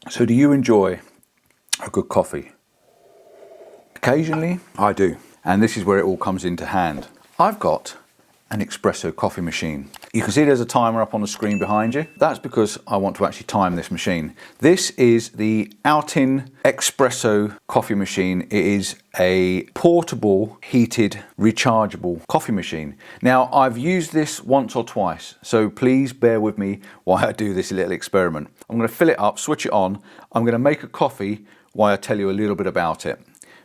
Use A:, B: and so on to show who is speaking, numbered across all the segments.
A: So do you enjoy a good coffee? Occasionally, I do. And this is where it all comes into hand. I've got an espresso coffee machine. You can see there's a timer up on the screen behind you. That's because I want to actually time this machine. This is the OutIn Espresso coffee machine. It is a portable, heated, rechargeable coffee machine. Now, I've used this once or twice, so please bear with me while I do this little experiment. I'm going to fill it up, switch it on. I'm going to make a coffee while I tell you a little bit about it,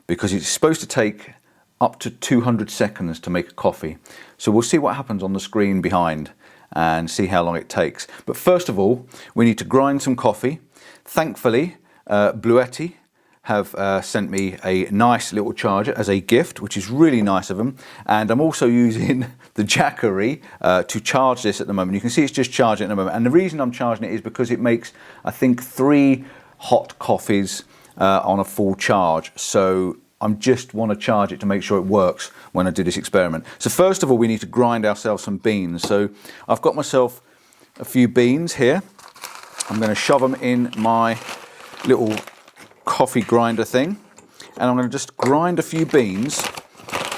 A: because it's supposed to take up to 200 seconds to make a coffee. So we'll see what happens on the screen behind and see how long it takes. But first of all, we need to grind some coffee. Thankfully, Bluetti have sent me a nice little charger as a gift, which is really nice of them. And I'm also using the Jackery to charge this at the moment. You can see it's just charging at the moment. And the reason I'm charging it is because it makes, I think, 3 hot coffees on a full charge. So I just want to charge it to make sure it works when I do this experiment. So first of all, we need to grind ourselves some beans. So I've got myself a few beans here. I'm going to shove them in my little coffee grinder thing. And I'm going to just grind a few beans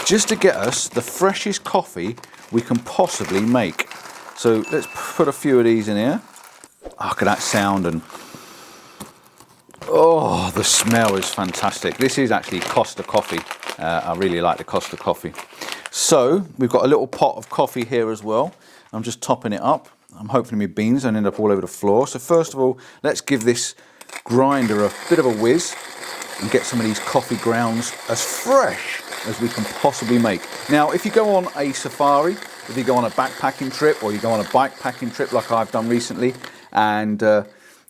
A: just to get us the freshest coffee we can possibly make. So let's put a few of these in here. Oh, look at that sound, and oh, the smell is fantastic. This is actually Costa coffee. I really like the Costa coffee. So we've got a little pot of coffee here as well. I'm just topping it up. I'm hoping my beans don't end up all over the floor. So first of all, let's give this grinder a bit of a whiz and get some of these coffee grounds as fresh as we can possibly make. Now, if you go on a safari, if you go on a backpacking trip, or you go on a bikepacking trip like I've done recently, and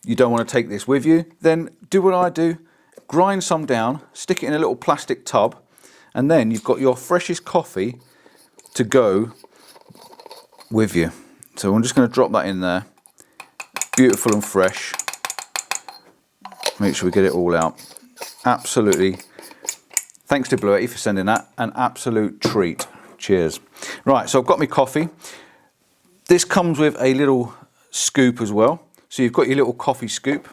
A: you don't want to take this with you, then do what I do, grind some down, stick it in a little plastic tub, and then you've got your freshest coffee to go with you. So I'm just going to drop that in there, beautiful and fresh. Make sure we get it all out. Absolutely, thanks to Bluetti for sending that, an absolute treat. Cheers. Right, so I've got my coffee. This comes with a little scoop as well. So you've got your little coffee scoop.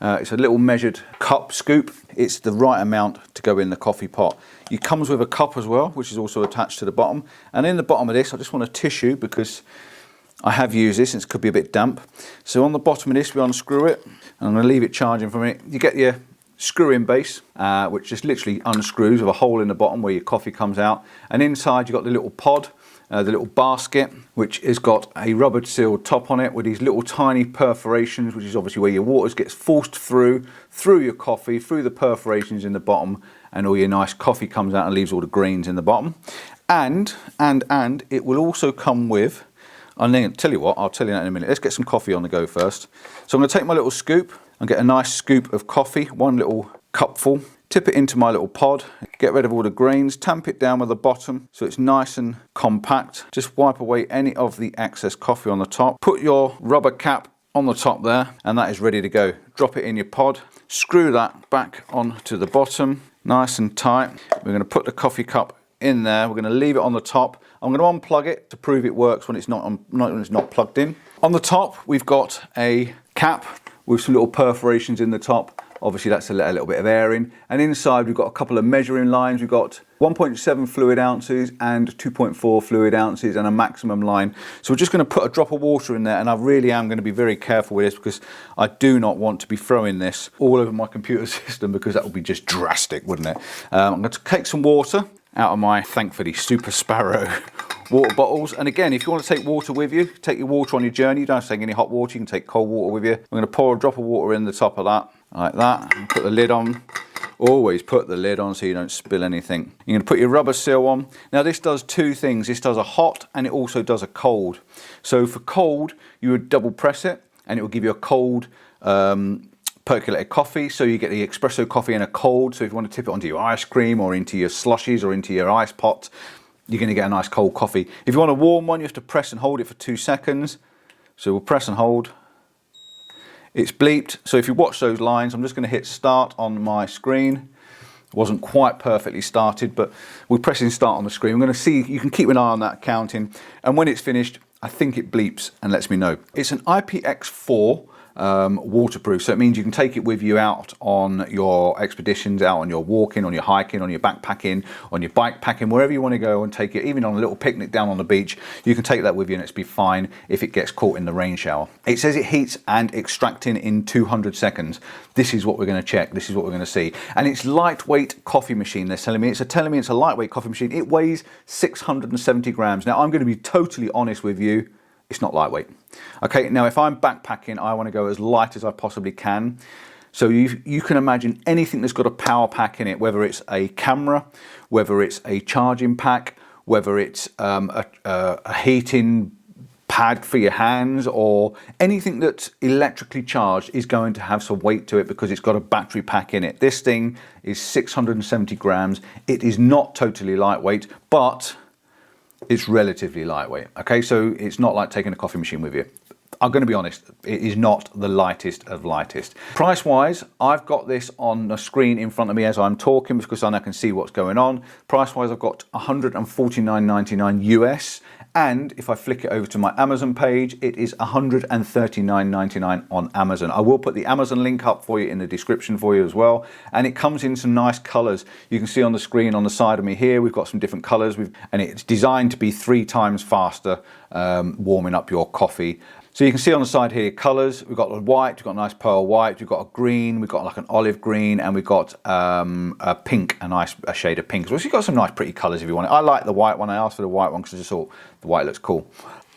A: It's a little measured cup scoop. It's the right amount to go in the coffee pot. It comes with a cup as well, which is also attached to the bottom. And in the bottom of this, I just want a tissue because I have used this and it could be a bit damp. So on the bottom of this, we unscrew it. And I'm going to leave it charging for a minute. You get your screw-in base, which just literally unscrews with a hole in the bottom where your coffee comes out. And inside, you've got the little pod. The little basket, which has got a rubber sealed top on it with these little tiny perforations, which is obviously where your water gets forced through your coffee, through the perforations in the bottom, and all your nice coffee comes out and leaves all the grains in the bottom. And it will also come with, I'm going to tell you what, I'll tell you that in a minute. Let's get some coffee on the go first. So I'm going to take my little scoop and get a nice scoop of coffee, one little cupful. Tip it into my little pod, get rid of all the grains, tamp it down with the bottom so it's nice and compact. Just wipe away any of the excess coffee on the top. Put your rubber cap on the top there, and that is ready to go. Drop it in your pod, screw that back onto the bottom, nice and tight. We're going to put the coffee cup in there. We're going to leave it on the top. I'm going to unplug it to prove it works when it's not plugged in. On the top, we've got a cap with some little perforations in the top. Obviously that's to let a little bit of air in. And inside we've got a couple of measuring lines. We've got 1.7 fluid ounces and 2.4 fluid ounces and a maximum line. So we're just going to put a drop of water in there, and I really am going to be very careful with this because I do not want to be throwing this all over my computer system, because that would be just drastic, wouldn't it? I'm going to take some water out of my, thankfully, Super Sparrow water bottles. And again, if you want to take water with you, take your water on your journey. You don't have to take any hot water. You can take cold water with you. I'm going to pour a drop of water in the top of that, like that, and put the lid on. Always put the lid on so you don't spill anything. You're going to put your rubber seal on. Now this does two things. This does a hot and it also does a cold. So for cold, you would double press it and it will give you a cold percolated coffee. So you get the espresso coffee in a cold. So if you want to tip it onto your ice cream or into your slushies or into your ice pot, you're going to get a nice cold coffee. If you want a warm one, you have to press and hold it for 2 seconds. So we'll press and hold. It's bleeped, so if you watch those lines, I'm just going to hit start on my screen. It wasn't quite perfectly started, but we're pressing start on the screen. I'm going to see, you can keep an eye on that counting, and when it's finished, I think it bleeps and lets me know. It's an IPX4 waterproof. So it means you can take it with you out on your expeditions, out on your walking, on your hiking, on your backpacking, on your bike packing, wherever you want to go and take it, even on a little picnic down on the beach, you can take that with you and it's be fine if it gets caught in the rain shower. It says it heats and extracting in 200 seconds. This is what we're going to check. This is what we're going to see. And it's lightweight coffee machine. They're telling me it's a lightweight coffee machine. It weighs 670 grams. Now I'm going to be totally honest with you. It's not lightweight. Okay, now if I'm backpacking, I want to go as light as I possibly can. So you can imagine anything that's got a power pack in it, whether it's a camera, whether it's a charging pack, whether it's a heating pad for your hands, or anything that's electrically charged is going to have some weight to it because it's got a battery pack in it. This thing is 670 grams. It is not totally lightweight, but it's relatively lightweight. Okay, so it's not like taking a coffee machine with you. I'm going to be honest, it is not the lightest of lightest. Price wise, I've got this on the screen in front of me as I'm talking because I can see what's going on. Price wise, I've got $149.99 US. And if I flick it over to my Amazon page, it is $139.99 on Amazon. I will put the Amazon link up for you in the description for you as well. And it comes in some nice colors. You can see on the screen on the side of me here, we've got some different colors. And it's designed to be 3 times faster warming up your coffee. So you can see on the side here, colors. We've got a white, we've got a nice pearl white, we've got a green, we've got like an olive green, and we've got a pink, a shade of pink. So you've got some nice pretty colors if you want it. I like the white one. I asked for the white one because I just thought the white looks cool.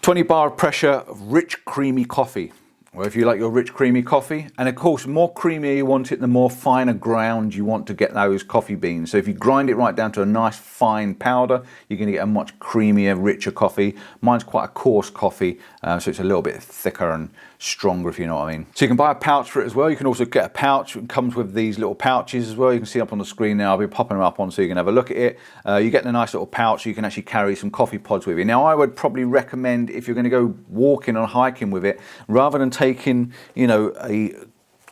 A: 20 bar of pressure, rich, creamy coffee. Well, if you like your rich, creamy coffee, and of course, the more creamier you want it, the more finer ground you want to get those coffee beans. So if you grind it right down to a nice fine powder, you're going to get a much creamier, richer coffee. Mine's quite a coarse coffee, so it's a little bit thicker and stronger, if you know what I mean. So you can buy a pouch for it as well. You can also get a pouch. It comes with these little pouches as well. You can see up on the screen now. I'll be popping them up on so you can have a look at it. You get a nice little pouch so you can actually carry some coffee pods with you. Now, I would probably recommend if you're going to go walking or hiking with it, rather than taking, you know, a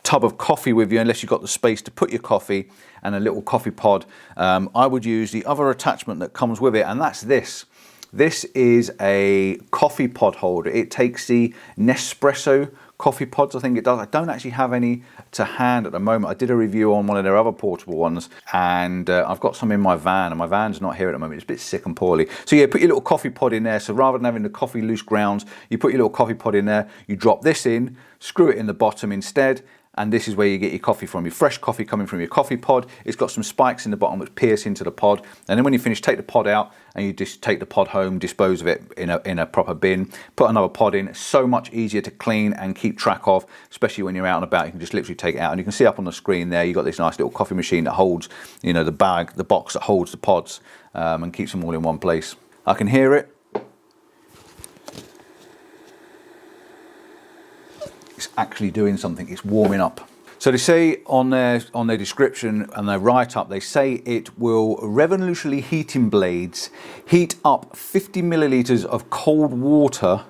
A: tub of coffee with you, unless you've got the space to put your coffee and a little coffee pod, I would use the other attachment that comes with it, and that's this. This is a coffee pod holder. It takes the Nespresso coffee pods, I think it does. I don't actually have any to hand at the moment. I did a review on one of their other portable ones, and I've got some in my van, and my van's not here at the moment. It's a bit sick and poorly. So yeah, put your little coffee pod in there. So rather than having the coffee loose grounds, you put your little coffee pod in there, you drop this in, screw it in the bottom instead, and this is where you get your coffee from. Your fresh coffee coming from your coffee pod. It's got some spikes in the bottom which pierce into the pod. And then when you finish, take the pod out and you just take the pod home, dispose of it in a proper bin, put another pod in. It's so much easier to clean and keep track of, especially when you're out and about. You can just literally take it out. And you can see up on the screen there, you've got this nice little coffee machine that holds, you know, the box that holds the pods and keeps them all in one place. I can hear it. It's actually doing something. It's warming up. So they say on their description and their write-up, they say it will revolutionary heating blades heat up 50 milliliters of cold water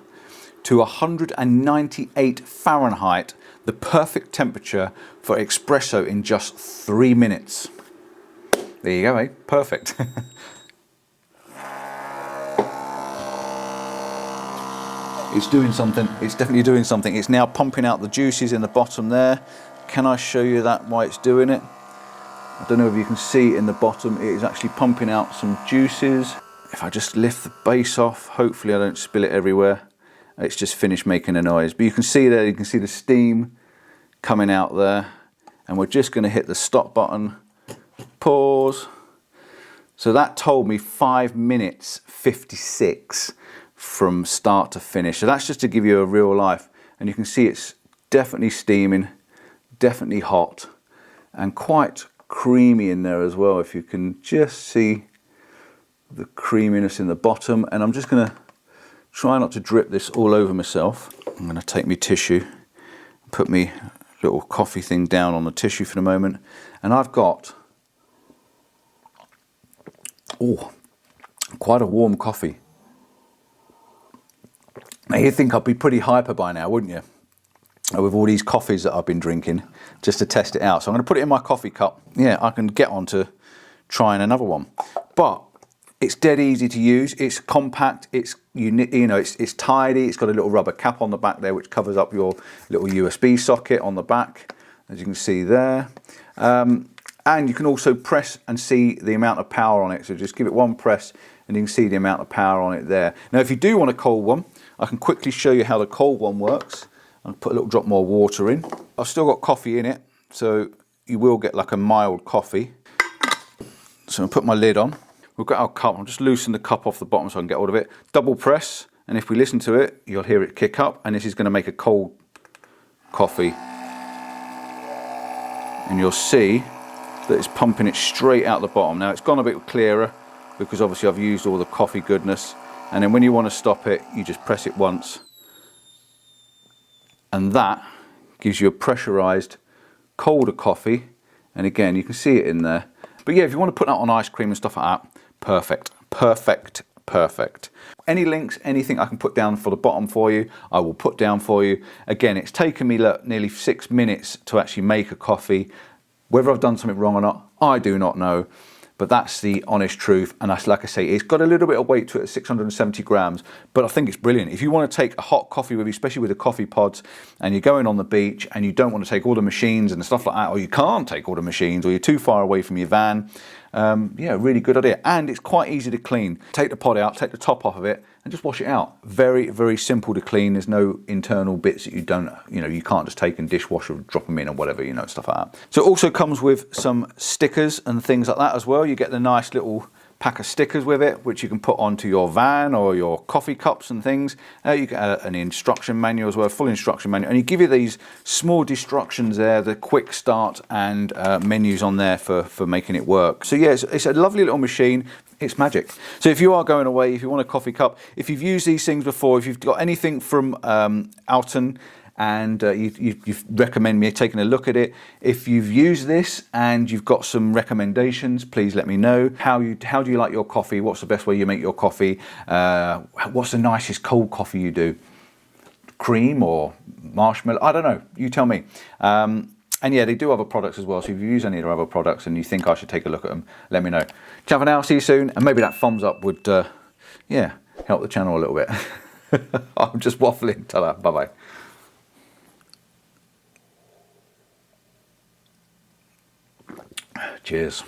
A: to 198 Fahrenheit, the perfect temperature for espresso in just 3 minutes. There you go, eh? Perfect. It's doing something. It's definitely doing something. It's now pumping out the juices in the bottom there. Can I show you that why it's doing it? I don't know if you can see in the bottom, it is actually pumping out some juices. If I just lift the base off, hopefully I don't spill it everywhere. It's just finished making a noise. But you can see there, you can see the steam coming out there. And we're just going to hit the stop button. Pause. So that told me 5 minutes 56 from start to finish. So that's just to give you a real life. And you can see it's definitely steaming, definitely hot, and quite creamy in there as well. If you can just see the creaminess in the bottom. And I'm just going to try not to drip this all over myself. I'm going to take my tissue, put my little coffee thing down on the tissue for the moment. And I've got, oh, quite a warm coffee. Now you'd think I'd be pretty hyper by now, wouldn't you? With all these coffees that I've been drinking, just to test it out. So I'm going to put it in my coffee cup. Yeah, I can get on to trying another one. But It's dead easy to use. It's compact. It's it's tidy. It's got a little rubber cap on the back there, which covers up your little USB socket on the back, as you can see there. And you can also press and see the amount of power on it. So just give it one press, and you can see the amount of power on it there. Now, if you do want a cold one, I can quickly show you how the cold one works. I'll put a little drop more water in. I've still got coffee in it, so you will get like a mild coffee. So I'll put my lid on. We've got our cup. I'll just loosen the cup off the bottom so I can get hold of it. Double press, and if we listen to it, you'll hear it kick up, and this is going to make a cold coffee. And you'll see that it's pumping it straight out the bottom. Now, it's gone a bit clearer because obviously I've used all the coffee goodness. And then when you want to stop it, you just press it once. And that gives you a pressurized, colder coffee. And again, you can see it in there. But yeah, if you want to put that on ice cream and stuff like that, perfect, perfect, perfect. Any links, anything I can put down for the bottom for you, I will put down for you. Again, it's taken me nearly 6 minutes to actually make a coffee. Whether I've done something wrong or not, I do not know. But that's the honest truth. And that's, like I say, it's got a little bit of weight to it at 670 grams, but I think it's brilliant. If you want to take a hot coffee with you, especially with the coffee pods, and you're going on the beach and you don't want to take all the machines and stuff like that, or you can't take all the machines, or you're too far away from your van, yeah, really good idea. And it's quite easy to clean. Take the pod out, take the top off of it, and just wash it out. Very, very simple to clean. There's no internal bits that you don't, you can't just take and dishwasher, drop them in or whatever, stuff like that. So it also comes with some stickers and things like that as well. You get the nice little pack of stickers with it, which you can put onto your van or your coffee cups and things. You get an instruction manual as well, full instruction manual, and you give you these small instructions there, the quick start and menus on there for making it work. So yeah, it's a lovely little machine. It's magic. So if you are going away, if you want a coffee cup, if you've used these things before, if you've got anything from OutIn, and you recommend me taking a look at it. If you've used this and you've got some recommendations, please let me know. How do you like your coffee? What's the best way you make your coffee? What's the nicest cold coffee you do? Cream or marshmallow? I don't know. You tell me. And yeah, they do other products as well. So if you use any of their other products and you think I should take a look at them, let me know. Ciao for now. See you soon. And maybe that thumbs up would, yeah, help the channel a little bit. I'm just waffling. Ta-da. Bye-bye. Cheers.